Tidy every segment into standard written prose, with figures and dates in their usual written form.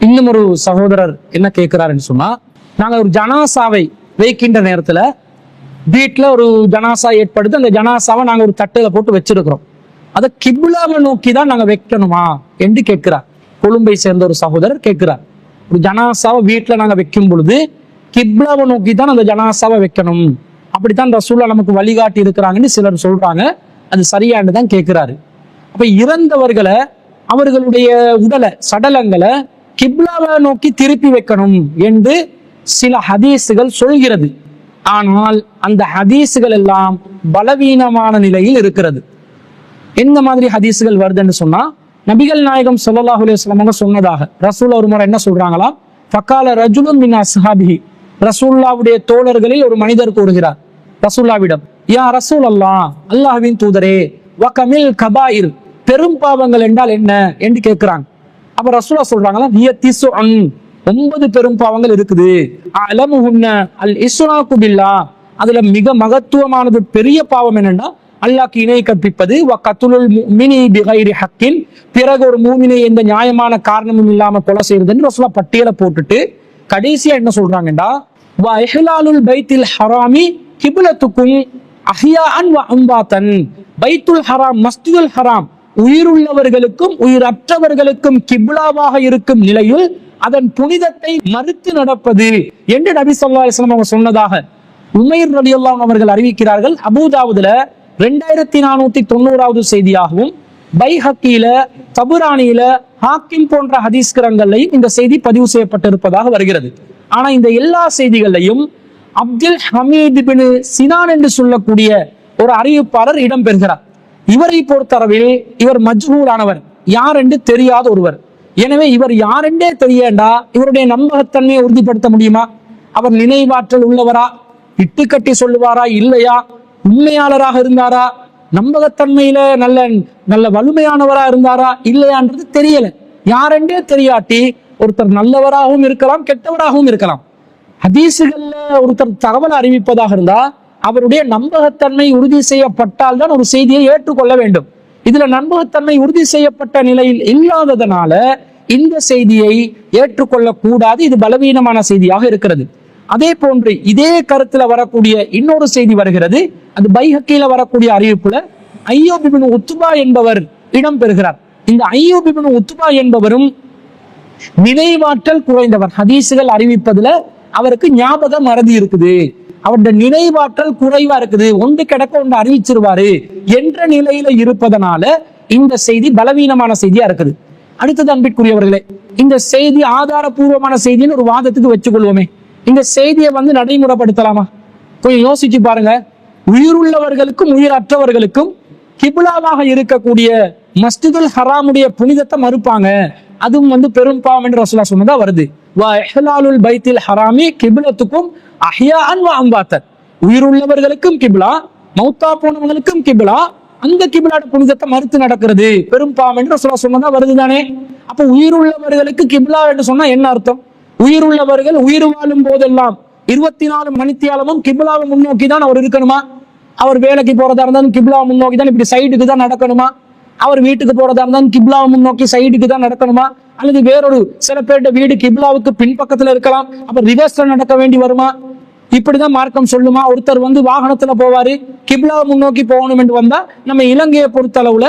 இன்னும் ஒரு சகோதரர் என்ன கேட்கிறாருன்னு சொன்னா, நாங்க ஒரு ஜனாசாவை வைக்கின்ற நேரத்துல வீட்டுல ஒரு ஜனாசா ஏற்படுத்தி அந்த ஜனாசாவை நாங்க ஒரு தட்டுல போட்டு வச்சிருக்கிறோம். அதை கிப்லாவை நோக்கி தான் நாங்க வைக்கணுமா என்று கேட்கிறார். கொழும்பை சேர்ந்த ஒரு சகோதரர் கேட்கிறார். ஒரு ஜனாசாவை வீட்டுல நாங்க வைக்கும் பொழுது கிப்லாவை நோக்கி தான் அந்த ஜனாசாவை வைக்கணும், அப்படித்தான் ரசூலுல்லாஹ் நமக்கு வழிகாட்டி இருக்கிறாங்கன்னு சிலர் சொல்றாங்க. அது சரியானு தான் கேட்கிறாரு. அப்ப இறந்தவர்களை, அவர்களுடைய உடலை, சடலங்களை கிப்லாவை நோக்கி திருப்பி வைக்கணும் என்று சில ஹதீஸுகள் சொல்கிறது. ஆனால் அந்த ஹதீஸுகள் எல்லாம் பலவீனமான நிலையில் இருக்கிறது. எந்த மாதிரி ஹதீஸுகள் வருதுன்னு சொன்னா, நபிகள் நாயகம் ஸல்லல்லாஹு அலைஹி வஸல்லம் சொன்னதாக ரசூல் ஒரு முறை என்ன சொல்றாங்களா, ஃபகால ரஜுலுன் மின் அஸ்ஹாபிஹி, ரசூலுல்லாஹ்வுடைய தோழர்களில் ஒரு மனிதர் கூறுகிறார் ரசூலுல்லாஹ்விடம், யா ரசூல் அல்லாஹ், அல்லாஹ்வின் தூதரே, வகமில் கபாயிர், பெரும் பாவங்கள் என்றால் என்ன என்று கேட்கிறாங்க. அப்ப ரசூலுல்லாஹ் சொல்றாங்களா, ஹிய திஸ்உன், 9 பெரும் பாவங்கள் இருக்குது. அலமுஹுன்ன அல் இஸ்ராக்கு பில்லாஹ், அதுல மிக மகத்துவமானது பெரிய பாவம் என்னன்னா அல்லாஹ்க்கு இணை கற்பிப்பது, வ கத்லுல் முஃமினி பிகைரி ஹக்கின், பிறகு ஒரு மூமினை எந்த நியாயமான காரணமும் இல்லாம கொலை செய்யறதுன்னு ரசூலுல்லாஹ் பட்டியலை போட்டுட்டு கடைசியா என்ன சொல்றாங்கடா, வ இஹ்லாலுல் பைத்தில் ஹராமி கிப்லத்துக்கும் அஹ்யாஅன் வ அம்வாத்தன், பைத்துல் ஹராம், மஸ்ஜிதுல் ஹராம் உயிருள்ளவர்களுக்கும் உயிரற்றவர்களுக்கும் கிப்லாவாக இருக்கும் நிலையில் அதன் புனிதத்தை மறுத்து நடப்பது என்று நபி ஸல்லல்லாஹு அலைஹி வஸல்லம் அவங்க சொன்னதாக உமைர் ரலியல்லாஹு அன்ஹு அவர்கள் அறிவிக்கிறார்கள். அபூதாவுதுல 2490வது செய்தியாகவும், பைஹக்கியில, தபுரானியில, ஹாக்கிம் போன்ற ஹதீஸ் கிரங்களையும் இந்த செய்தி பதிவு செய்யப்பட்டிருப்பதாக வருகிறது. ஆனா இந்த எல்லா செய்திகளையும் அப்துல் ஹமீத் பின் சினான் என்று சொல்லக்கூடிய ஒரு அறிவிப்பாளர் இடம்பெறுகிறார். இவரை பொறுத்தளவில் இவர் மஜ்ஹூலானவர், யார் என்று தெரியாத ஒருவர். எனவே இவர் யாரென்றே தெரியண்டா இவருடைய நம்பகத்தன்மையை உறுதிப்படுத்த முடியுமா? அவர் நினைவாற்றல் உள்ளவரா, இட்டுக்கட்டி சொல்லுவாரா இல்லையா, உண்மையாளராக இருந்தாரா, நம்பகத்தன்மையில நல்ல நல்ல வலிமையானவரா இருந்தாரா இல்லையான்றது தெரியல. யாரென்றே தெரியாட்டி ஒருத்தர் நல்லவராகவும் இருக்கலாம், கெட்டவராகவும் இருக்கலாம். ஹதீசுகள்ல ஒருத்தர் தகவல் அறிவிப்பதாக இருந்தா அவருடைய நம்பகத்தன்மை உறுதி செய்யப்பட்டால் தான் ஒரு செய்தியை ஏற்றுக்கொள்ள வேண்டும். இதுல நம்பகத்தன்மை உறுதி செய்யப்பட்ட நிலையில் இல்லாததனால இந்த செய்தியை ஏற்றுக்கொள்ள கூடாது. இது பலவீனமான செய்தியாக இருக்கிறது. அதே போன்று இதே கருத்துல வரக்கூடிய இன்னொரு செய்தி வருகிறது. அது பைஹக்கியில வரக்கூடிய அறிவிப்புல அய்யூப் இப்னு உத்பா என்பவர் இடம்பெறுகிறார். இந்த அய்யூப் இப்னு உத்பா என்பவரும் நினைவாற்றல் குறைந்தவர். ஹதீசுகள் அறிவிப்பதுல அவருக்கு ஞாபக மறதி இருக்குது, அவருடைய நினைவாற்றல் குறைவா இருக்குது, ஒன்று கிடக்க ஒன்று அறிவிச்சிருவாரு என்ற நிலையில இருப்பதனால இந்த செய்தி பலவீனமான செய்தியா இருக்குது. அடுத்தது அன்பிற்குரியவர்களே, இந்த செய்தி ஆதாரபூர்வமான செய்தின்னு ஒரு வாதத்துக்கு வச்சுக்கொள்வோமே, இந்த செய்தியை நடைமுறைப்படுத்தலாமா? கொஞ்சம் யோசிச்சு பாருங்க. உயிருள்ளவர்களுக்கும் உயிரற்றவர்களுக்கும் கிப்லாவாக இருக்கக்கூடிய மஸ்ஜிதுல் ஹராமுடைய புனிதத்தை மறுப்பாங்க, அதுவும் பெரும் பாவம் என்று ரசூலுல்லாஹ் சொன்னதா வருது. வ இஹ்லாலுல் பைத்தில் ஹராமி கிப்லத்துக்கும் அஹ்யாஅன் வ அம்வாத்தன், உயிருள்ளவர்களுக்கும் கிப்லா, மௌத்தா போனவங்களுக்கும் கிப்லா, அந்த கிப்லாட புனிதத்தை மறுத்து நடக்கிறது பெரும் பாவம் என்று ரசூலுல்லாஹ் சொன்னதா வருது தானே. அப்ப உயிருள்ளவர்களுக்கு கிப்லா என்று சொன்னா என்ன அர்த்தம்? உயிருள்ளவர்கள் உயிர் வாழும் போதெல்லாம் 24 மணித்தியாலமும் கிப்லாவை முன்னோக்கி தான் அவர் இருக்கணுமா? அவர் வேலைக்கு போறதா இருந்தாலும் கிப்லாவை முன்னோக்கி தான், இப்படி சைடுக்கு தான் நடக்கணுமா? அவர் வீட்டுக்கு போறதா இருந்தாலும் கிப்லாவை முன்னோக்கி சைடுக்கு தான் நடக்கணுமா? அல்லது வேறொரு சில பேருடைய வீடு கிப்லாவுக்கு பின்பக்கத்துல இருக்கலாம், அப்ப ரிவர்ஸ்ல நடக்க வேண்டி வருமா? இப்படிதான் மார்க்கம் சொல்லுமா? ஒருத்தர் வாகனத்துல போவாரு, கிப்லாவை முன்னோக்கி போகணும் என்று வந்தா, நம்ம இலங்கையை பொறுத்த அளவுல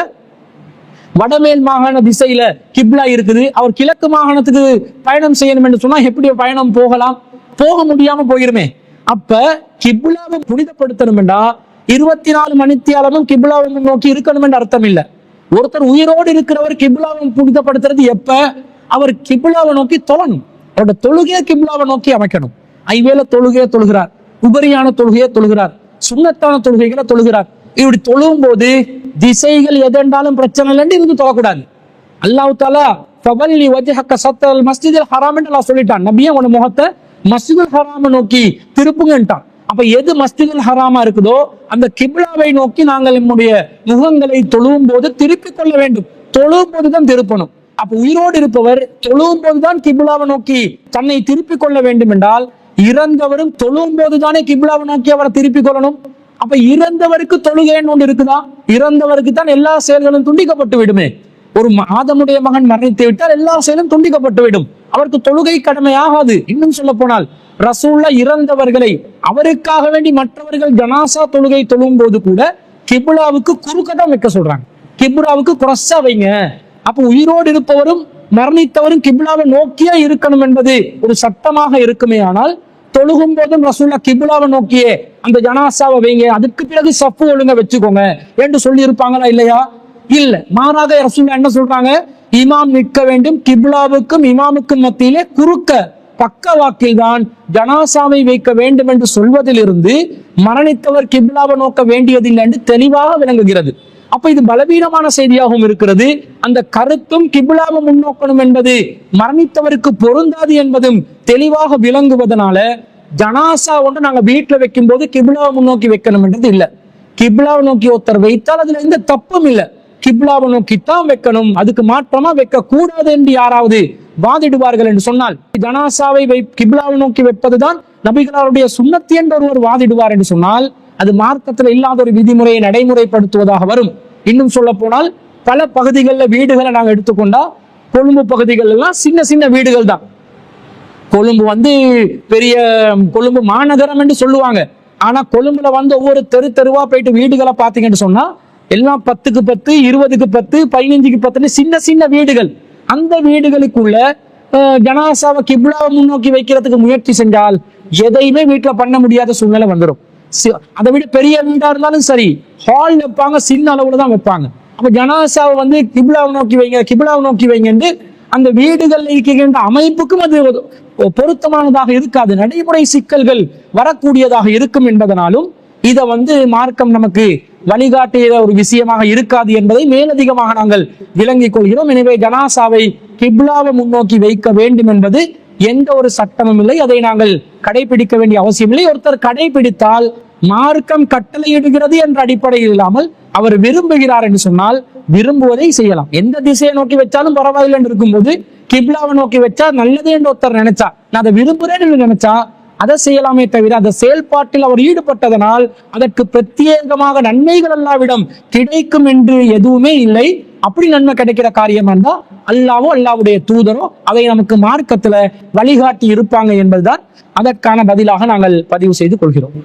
வடமேல் மாகாண திசையில கிப்லா இருக்குது, அவர் கிழக்கு மாகாணத்துக்கு பயணம் செய்யணும் என்று சொன்னா எப்படி பயணம் போகலாம்? போக முடியாம போயிருமே. அப்ப கிப்லாவை புனிதப்படுத்தணும் என்றா 24 மணித்தியாலமும் கிப்லாவை முன்னோக்கி இருக்கணும் என்று அர்த்தம் இல்லை. ஒருத்தர் உயிரோடு இருக்கிறவர் கிப்லாவை புனிதப்படுத்துறது எப்ப? அவர் கிப்லாவை நோக்கி தொழணும், அவருடைய தொழுகையை கிப்லாவை நோக்கி அமைக்கணும். ஐவேளை தொழுகையை தொழுகிறார், உபரியான தொழுகையை தொழுகிறார், சுன்னத்தான தொழுகைகளை தொழுகிறார். இப்படி தொழும் போது திசைகள் எதென்றாலும் பிரச்சனை இல்லைன்னு இருந்து தொழக்கூடாது. அல்லாஹ் தஆலா ஃபவல்லி வஜ்ஹக ஸத்ரல் மஸ்ஜிதுல் ஹராம் என்று அல்லாஹ் சொல்லிட்டான். நபியே உன் முகத்தை மஸ்ஜிதுல் ஹராமை நோக்கி திருப்புங்கன்ட்டான். அப்ப எது மஸ்ஜிதுல் ஹராமா இருக்குதோ அந்த கிப்லாவை நோக்கி நாங்கள் நம்முடைய முகங்களை தொழுவும் போது திருப்பிக் கொள்ள வேண்டும். தொழும் போதுதான் திருப்பணும். அப்ப உயிரோடு இருப்பவர் தொழுவும் போதுதான் கிப்லாவை நோக்கி தன்னை திருப்பிக் கொள்ள வேண்டும் என்றால், இறந்தவரும் தொழும் போதுதானே கிப்லாவை நோக்கி அவரை திருப்பிக் கொள்ளணும். அப்ப இறந்தவருக்கு தொழுகைன்னு ஒன்று இருக்குதா? இறந்தவருக்கு தான் எல்லா செயல்களும் துண்டிக்கப்பட்டு விடுமே. ஒரு ஆதமுடைய மகன் மரணித்து விட்டால் எல்லா செயலும் துண்டிக்கப்பட்டுவிடும், அவருக்கு தொழுகை கடமையாகாது. இன்னும் சொல்ல போனால் ரசூல்லா இறந்தவர்களை அவருக்காக வேண்டி மற்றவர்கள் ஜனாசா தொழுகை தொழும் போது கூட கிப்லாவுக்கு குறுக்கதான் வைக்க சொல்றாங்க, கிப்லாவுக்கு குரஸா வைங்க. அப்ப உயிரோடு இருப்பவரும் மரணித்தவரும் கிப்லாவை நோக்கியே இருக்கணும் என்பது ஒரு சட்டமாக இருக்குமே. ஆனால் தொழுகும் போதும் ரசூல்லா கிப்லாவை நோக்கியே அந்த ஜனாசாவை வைங்க, அதுக்கு பிறகு சஃப்பு ஒழுங்க வச்சுக்கோங்க என்று சொல்லி இருப்பாங்களா? இல்லையா? இல்ல. மாறாக ரசூல்லா என்ன சொல்றாங்க? இமாம் நிற்க வேண்டும், கிப்லாவுக்கும் இமாமுக்கும் மத்தியிலே குறுக்க பக்க வாக்கில் தான் ஜனாசாவை வைக்க வேண்டும் என்று சொல்வதிலிருந்து மரணித்தவர் கிப்லாவை நோக்க வேண்டியதில்லை என்று தெளிவாக விளங்குகிறது. அப்ப இது பலவீனமான செய்தியாகவும் இருக்கிறது. அந்த கருத்தும் கிப்லாவை முன்னோக்கணும் என்பது மரணித்தவருக்கு பொருந்தாது என்பதும் தெளிவாக விளங்குவதனால ஜனாசா ஒன்று நாங்க வீட்டுல வைக்கும் போது கிப்லாவை முன்னோக்கி வைக்கணும் என்றது இல்லை. கிப்லாவை நோக்கி ஒருத்தர் வைத்தால் அதுல எந்த தப்பும் இல்லை, கிப்லாவை நோக்கித்தான் வைக்கணும், அதுக்கு மாற்றமா வைக்க கூடாது என்று யாராவது வாதிடுவார்கள் என்று சொன்னால், ஜனாசாவை கிப்லாவை நோக்கி வைப்பதுதான் நபிகளாருடைய சுன்னத்து என்று ஒருவர் வாதிடுவார் என்று சொன்னால் அது மார்க்கத்தில் இல்லாத ஒரு விதிமுறையை நடைமுறைப்படுத்துவதாக வரும். இன்னும் சொல்ல போனால் பல பகுதிகளில் வீடுகளை நாங்கள் எடுத்துக்கொண்டா, கொழும்பு பகுதிகள் எல்லாம் சின்ன சின்ன வீடுகள் தான். கொழும்பு பெரிய கொழும்பு மாநகரம் என்று சொல்லுவாங்க. ஆனா கொழும்புல ஒவ்வொரு தெருவா போயிட்டு வீடுகளை பார்த்தீங்கன்னு சொன்னா எல்லாம் 10க்கு 10, 20க்கு 10, 15க்கு 10 சின்ன சின்ன வீடுகள். அந்த வீடுகளுக்குள்ள ஜனாசாவை கிப்லாவை முன்னோக்கி வைக்கிறதுக்கு முயற்சி செஞ்சால் எதையுமே வீட்டுல பண்ண முடியாத சூழ்நிலை வந்துடும். அதை விட பெரிய வீடா இருந்தாலும் சரி, ஹால் வைப்பாங்க, சின்ன அளவுல தான் வைப்பாங்க. அப்ப ஜனாசாவை கிப்லாவை நோக்கி வைங்க, கிப்லாவை நோக்கி வைங்க என்று அந்த வீடுகள் இருக்கின்ற அமைப்புக்கும் அது பொருத்தமானதாக இருக்காது, நடைமுறை சிக்கல்கள் வரக்கூடியதாக இருக்கும் என்பதனாலும் இதை மார்க்கம் நமக்கு வழிகாட்டிய ஒரு விஷயமாக இருக்காது என்பதை மேலதிகமாக நாங்கள் விளங்கிக் கொள்கிறோம். எனவே ஜனாசாவை கிப்லாவை முன்னோக்கி வைக்க வேண்டும் என்பது எந்த ஒரு சட்டமும் இல்லை, அதை நாங்கள் கடைபிடிக்க வேண்டிய அவசியம் இல்லை. ஒருத்தர் கடைபிடித்தால் மார்க்கம் கட்டளையிடுகிறது என்ற அடிப்படையில் இல்லாமல் அவர் விரும்புகிறார் என்று சொன்னால் விரும்புவதை செய்யலாம். எந்த திசையை நோக்கி வச்சாலும் பரவாயில்லை என்று இருக்கும்போது கிப்லாவை நோக்கி வச்சா நல்லது என்று ஒருத்தர் நினைச்சா, நான் அதை விரும்புறேன் என்று நினைச்சா அதை செய்யலாமே தவிர அந்த செயல்பாட்டில் அவர் ஈடுபட்டதனால் அதற்கு பிரத்யேகமாக நன்மைகள் அல்லாவிடம் கிடைக்கும் என்று எதுவுமே இல்லை. அப்படி நன்மை கிடைக்கிற காரியம் இருந்தா அல்லாவோ அல்லாவுடைய தூதரோ அதை நமக்கு மார்க்கத்துல வழிகாட்டி இருப்பாங்க என்பதுதான் அதற்கான பதிலாக நாங்கள் பதிவு செய்து கொள்கிறோம்.